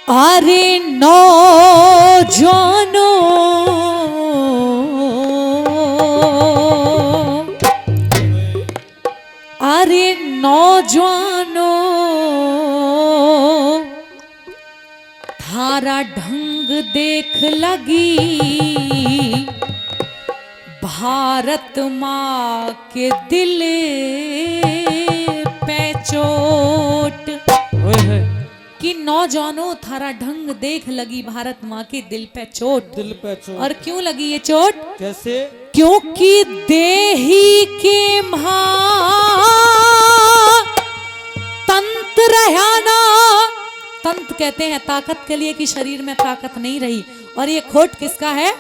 अरे नौजवानो अरे नौजवानो थारा ढंग देख लगी भारत माँ के दिल पे चोट कि नौजवानों थारा ढंग देख लगी भारत माँ के दिल पे चोट। और क्यों लगी ये चोट? कैसे? क्योंकि देही के तंत्र रहना, तंत्र कहते हैं ताकत के लिए कि शरीर में ताकत नहीं रही। और ये खोट किसका है?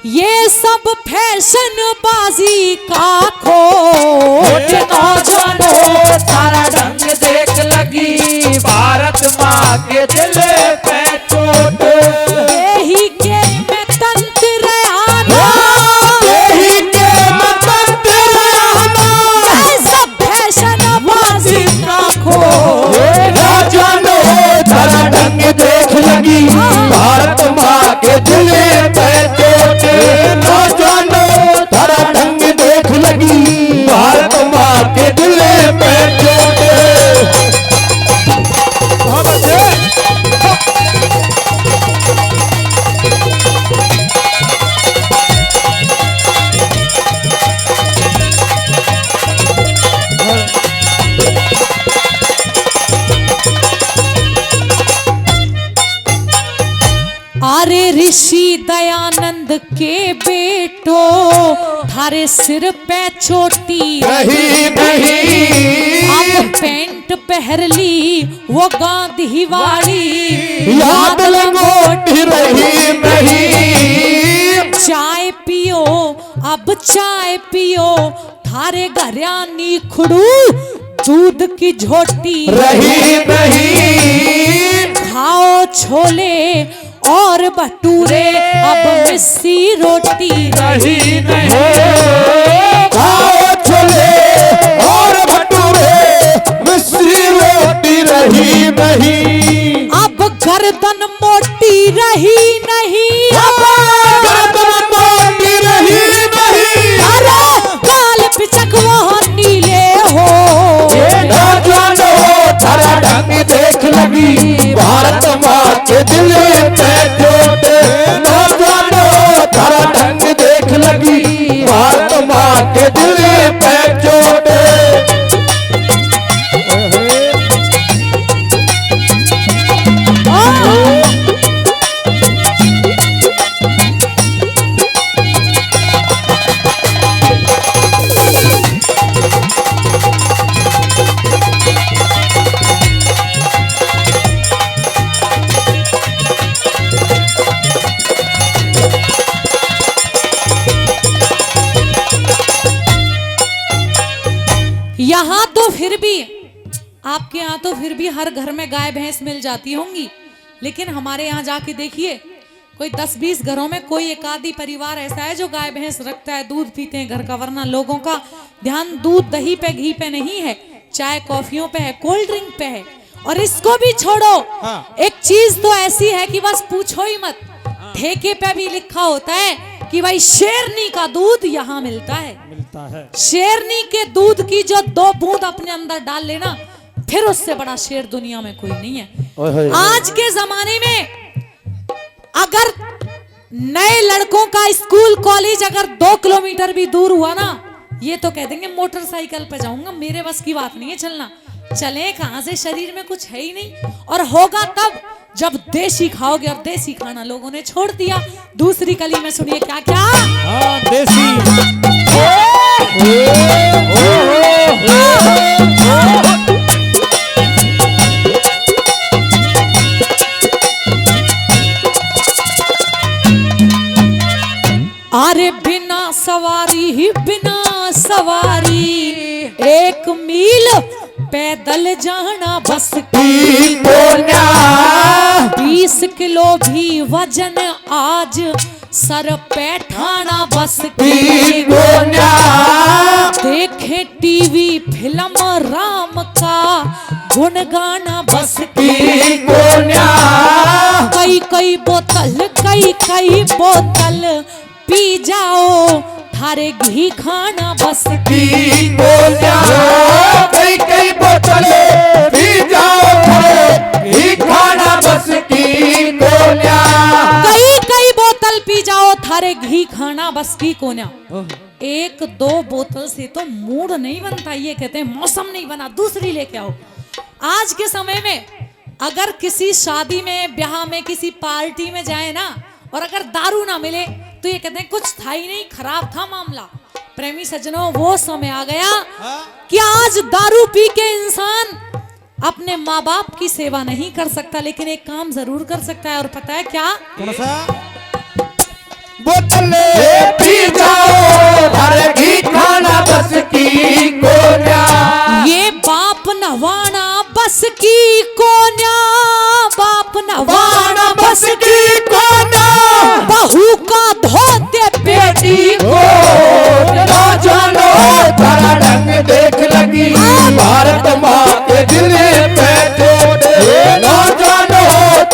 ये सब फैशन बाजी का खोट। नौजवानों थारा ढंग देख लगी भारत माँ के दिल पे चोट। देही के में तंत्र रहना, देही के में तंत्र रहना, ये सब फैशन बाजी का खोट। नौजवानों थारा ढंग देख लगी भारत माँ के दिल पे चोट। नौजवानों थारा ढंग देख लगी भारत माँ के दिल पे चोट। अरे ऋषि दयानंद के बेटो थारे सिर पे चोटी नहीं नहीं अब पेंट पहर ली वो गांधी वाली याद लंगोटी रही नहीं। चाय पियो अब चाय पियो थारे घरानी खुड़ू दूध की झोटी रही नहीं। खाओ छोले और भटूरे अब मिस्सी रोटी रही नहीं। खाओ छोले और भटूरे मिस्री रोटी रही नहीं। अब गर्दन मोटी रही नहीं, अब गर्दन मोटी रही नहीं। अरे काल पिचक वो नीले हो। ये नौजवानों थारा ढंग देख लगी भारत माँ के दिल पे चोट। नौजवानों थारा ढंग देख लगी भारत माँ के दिल पे चोट। यहाँ तो फिर भी आपके यहाँ तो फिर भी हर घर में गाय भैंस मिल जाती होंगी, लेकिन हमारे यहाँ जाके देखिए कोई 10-20 घरों में कोई एक आधी परिवार ऐसा है जो गाय भैंस रखता है, दूध पीते हैं घर का। वरना लोगों का ध्यान दूध दही पे घी पे नहीं है, चाय कॉफियों पे है, कोल्ड ड्रिंक पे है। और इसको भी छोड़ो, एक चीज तो ऐसी है कि बस पूछो ही मत, ठेके पे भी लिखा होता है कि भाई शेरनी का दूध यहाँ मिलता है। शेरनी के दूध की जो 2 बूंद अपने अंदर डाल लेना, फिर उससे बड़ा शेर दुनिया में कोई नहीं है। आज के जमाने में अगर नए लड़कों का स्कूल कॉलेज अगर 2 किलोमीटर भी दूर हुआ ना, ये तो कह देंगे मोटरसाइकिल पे जाऊंगा, मेरे बस की बात नहीं है चलना। चले कहां से, शरीर में कुछ है ही नहीं। और होगा तब जब देसी खाओगे, और देसी खाना लोगों ने छोड़ दिया। दूसरी कली में सुनिए क्या क्या देसी। अरे बिना सवारी ही बिना सवारी 1 मील पैदल जाना बस की 20 किलो भी वजन आज सर पे ठाना बस की देखे टीवी फिल्म राम का गुण गाना बस की कई बोतल पी जाओ थारे घी खाना बस की गोलियां कई बोतल पी जाओ थारे घी खाना बस की गोलियां कई बोतल पी जाओ थारे घी खाना बस की कोन्या। एक दो बोतल से तो मूड नहीं बनता, ये कहते हैं मौसम नहीं बना, दूसरी लेके आओ। आज के समय में अगर किसी शादी में, ब्याह में, किसी पार्टी में जाए ना और अगर दारू ना मिले तो ये कहते हैं कुछ था ही नहीं, खराब था मामला। प्रेमी सज्जनों, वो समय आ गया कि आज दारू पी के इंसान अपने माँ बाप की सेवा नहीं कर सकता, लेकिन एक काम जरूर कर सकता है, और पता है क्या? कौन सा? बोतल पी जाओ थारे घी खाना बस की गोलियां ये बाप नवाना बस की कोन्या, बाप नवाना बस की कोन्या, बहू का धोते बेटी को नौजवानो थारा ढंग देख लगी भारत माँ के दिल पे चोट नौजवानो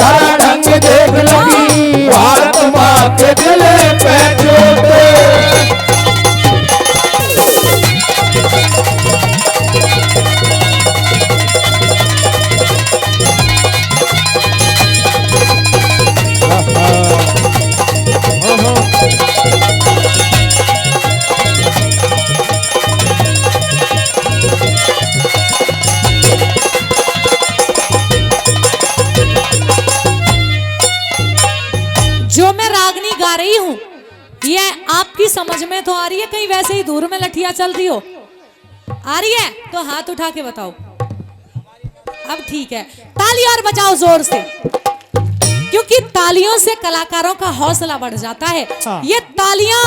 थारा ढंग देख लगी भारत माँ के दिल पे चोट। जो मैं रागनी गा रही हूँ ये आपकी समझ में तो आ रही है, कहीं वैसे ही दूर में लठिया चल रही हो? आ रही है तो हाथ उठा के बताओ। अब ठीक है, ताली और बजाओ जोर से, क्योंकि तालियों से कलाकारों का हौसला बढ़ जाता है। ये तालियां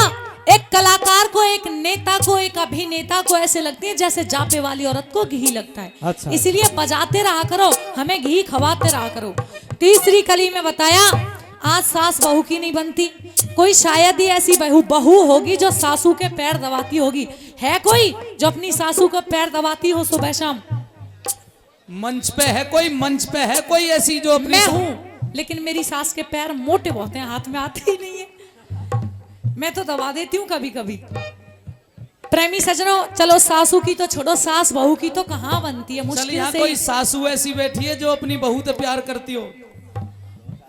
एक कलाकार को, एक नेता को, एक अभिनेता को ऐसे लगती है जैसे जापे वाली औरत को घी लगता है। अच्छा। इसीलिए बजाते रहा करो, हमें घी खवाते रहा करो। तीसरी कली में बताया, आज सास बहू की नहीं बनती, कोई शायद ही ऐसी बहू होगी जो सासू के पैर दबाती होगी। है कोई जो अपनी सासू को पैर दबाती हो सुबह शाम? मंच पे है कोई, मंच पे है कोई ऐसी जो अपनी मैं हूं, लेकिन मेरी सास के पैर मोटे बहुत हैं, हाथ में आते ही नहीं है। मैं तो दबा देती हूँ कभी कभी। प्रेमी सजनों, चलो सासू की तो छोड़ो, सास बहू की तो कहाँ बनती है, चल मुश्किल यहाँ से। कोई सासू ऐसी बैठी है जो अपनी बहू से प्यार करती हो?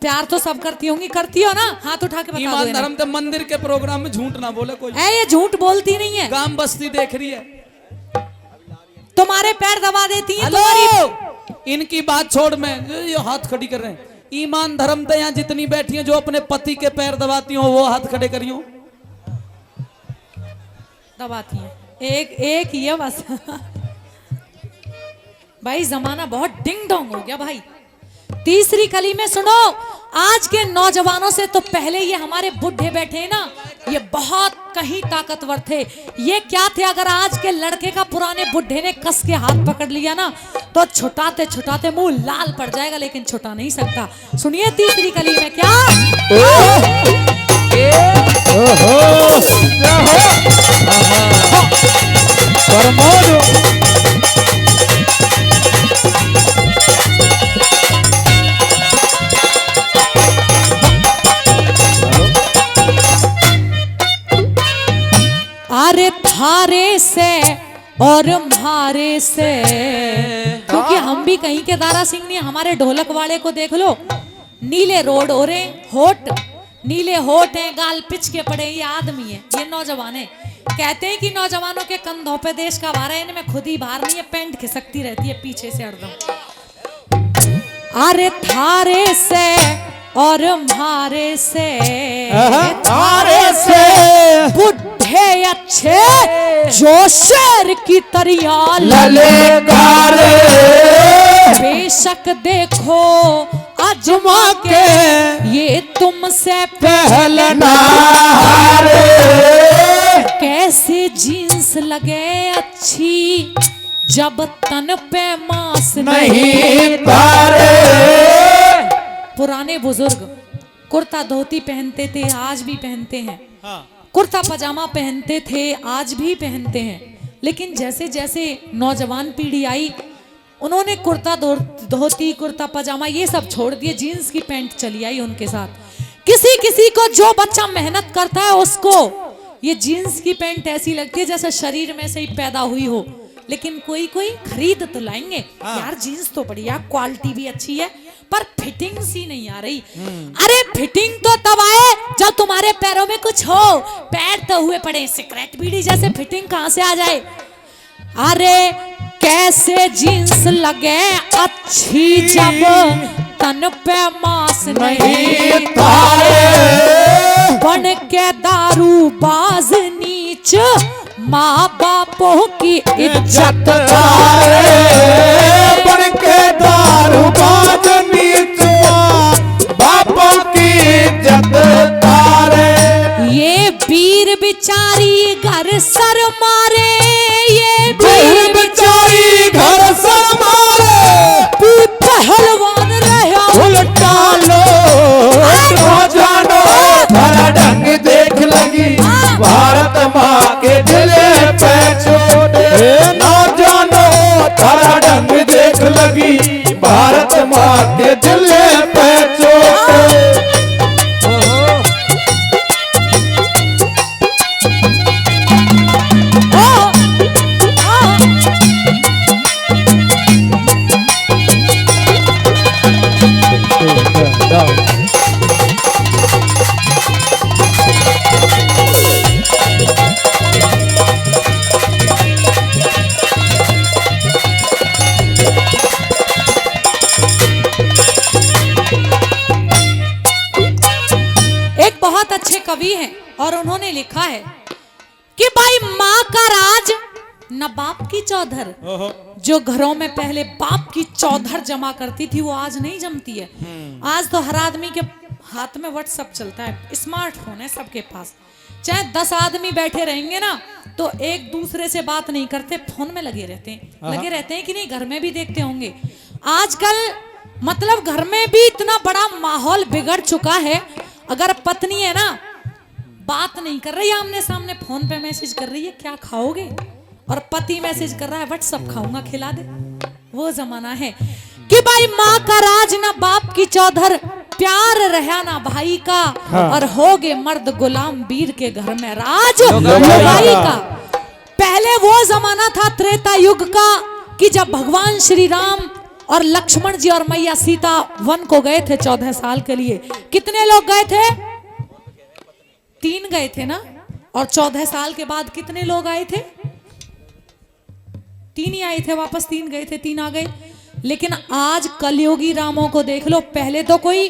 प्यार तो सब करती होंगी, करती हो ना? हाथ उठा के बता दो। ईमान धर्म ते मंदिर के प्रोग्राम में झूठ ना बोले कोई। ये झूठ बोलती नहीं है, गांव बस्ती देख रही है। तुम्हारे पैर दबा देती है। हेलो, इनकी बात छोड़, मैं ये हाथ खड़ी कर रहे हैं। ईमान धर्म ते यहाँ जितनी बैठी हैं जो अपने पति के पैर दबाती हो वो हाथ खड़े करियो। दबाती है एक ही है बस। भाई जमाना बहुत डिंग डोंग हो गया भाई। तीसरी कली में सुनो, आज के नौजवानों से तो पहले ये हमारे बुढ़े बैठे हैं ना, ये बहुत कहीं ताकतवर थे। ये क्या थे, अगर आज के लड़के का पुराने बुढ़े ने कस के हाथ पकड़ लिया ना तो छुटाते छुटाते मुंह लाल पड़ जाएगा, लेकिन छुटा नहीं सकता। सुनिए तीसरी कली में क्या। अरे थारे से और मारे से, क्योंकि हम भी कहीं के दारा सिंह नहीं। हमारे ढोलक वाले को देख लो, नीले रोड हो रहे, होठ नीले होठ हैं, गाल पिच के पड़े। ये आदमी है, ये नौजवान है। कहते हैं कि नौजवानों के कंधों पे देश का भार है, इनमें खुद ही भार नहीं है, पैंट खिसकती रहती है पीछे से हरदम। अरे थारे से और मारे से, थारे से बुढ़े अच्छे जो शेर की तरिया ललकार बेशक देखो अजमा के ये तुमसे पहलना कैसे जीन्स लगे अच्छी जब तन पे मांस नहीं तारे। पुराने बुजुर्ग कुर्ता धोती पहनते थे, आज भी पहनते हैं। कुर्ता पजामा पहनते थे, आज भी पहनते हैं। लेकिन जैसे जैसे नौजवान पीढ़ी आई, उन्होंने कुर्ता धोती कुर्ता पजामा ये सब छोड़ दिए, जीन्स की पैंट चली आई उनके साथ। किसी किसी को जो बच्चा मेहनत करता है उसको ये जीन्स की पैंट ऐसी लगती है जैसे शरीर में से ही पैदा हुई हो, लेकिन कोई कोई खरीद तो लाएंगे यार जीन्स तो बढ़िया क्वालिटी भी अच्छी है पर फिटिंग सी नहीं आ रही। अरे फिटिंग तो तब आए जब तुम्हारे पैरों में कुछ हो, पैर तो हुए पड़े सिगरेट बीड़ी जैसे, फिटिंग कहां से आ जाए। अरे कैसे जीन्स लगे अच्छी जब तन पे मांस नहीं तारे, बन के दारू बाज नीच माँ बापों की इज्जत तारे, बन के दारू बाज नीच माँ बापों की इज्जत तारे। ये वीर बिचारी घर सर मारे, ये वीर बिचारी घर सर मारे, पहलवान रहा उल्टा लो जानो भला ढंग देख लगी, भारत माँ के दिल पे चोट ना जानो भला ढंग देख लगी, भारत माँ के दिल पे चोट। एक बहुत अच्छे कवि हैं और उन्होंने लिखा है कि भाई माँ का राज न बाप की चौधर, जो घरों में पहले बाप की चौधर जमा करती थी वो आज नहीं जमती है। आज तो हर आदमी के हाथ में व्हाट्सएप चलता है, स्मार्टफोन है सबके पास, चाहे 10 आदमी बैठे रहेंगे ना तो एक दूसरे से बात नहीं करते, फोन में लगे रहते हैं कि नहीं, घर में भी देखते होंगे आजकल। मतलब घर में भी इतना बड़ा माहौल बिगड़ चुका है, अगर पत्नी है ना बात नहीं कर रही आमने सामने, फोन पे मैसेज कर रही है क्या खाओगे, और पति मैसेज कर रहा है व्हाट्सएप खाऊंगा खिला दे। वो जमाना है कि भाई माँ का राज ना बाप की चौधर, प्यार रहा ना भाई का, और हो गए मर्द गुलाम वीर के घर में राज लुगाई का। पहले वो जमाना था त्रेता युग का कि जब भगवान श्री राम और लक्ष्मण जी और मैया सीता वन को गए थे 14 साल के लिए। कितने लोग गए थे? 3 गए थे ना, और 14 साल के बाद कितने लोग आए थे? 3 ही आए थे, वापस 3 गए थे, 3 आ गए। लेकिन आज कलयुगी रामों को देख लो, पहले तो कोई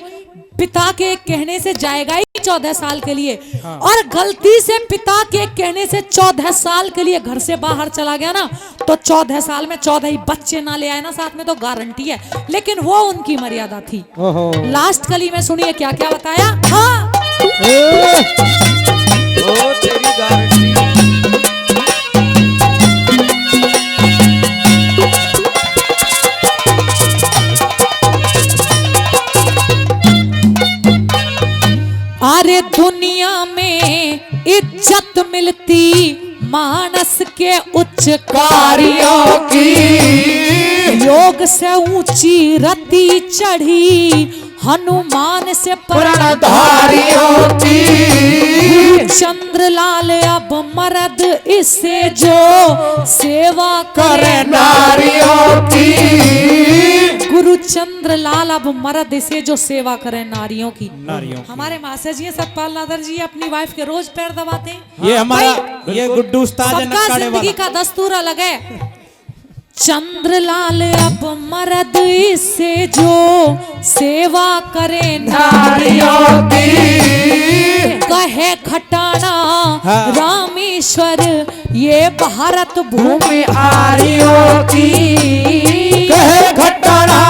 पिता के कहने से जाएगा ही 14 साल के लिए, और गलती से पिता के कहने से 14 साल के लिए घर से बाहर चला गया ना तो 14 साल में 14 ही बच्चे ना ले आए ना साथ में तो गारंटी है, लेकिन वो उनकी मर्यादा थी। लास्ट कली में सुनिए क्या क्या बताया। हाँ तेरी गारंटी। अरे दुनिया में इज्जत मिलती मानस के उच्च कार्यों की, योग से ऊंची रति चढ़ी हनुमान से प्रणधारियों की। चंद्रलाल अब मर्द इससे जो सेवा करे नारियों की। गुरु चंद्रलाल अब मर्द से जो सेवा करे नारियों की। हमारे मास्टर जी सतपाल नादर जी अपनी वाइफ के रोज पैर दबाते हैं। ये हमारा ये गुड्डू उस्ताद है सबका जिंदगी का दस्तूर अलग है। चंद्रलाल अब मर्द से जो सेवा करे नारियों की। कहे खटाना रामेश्वर ये भारत भूमि आर्यों की। कहे खटाना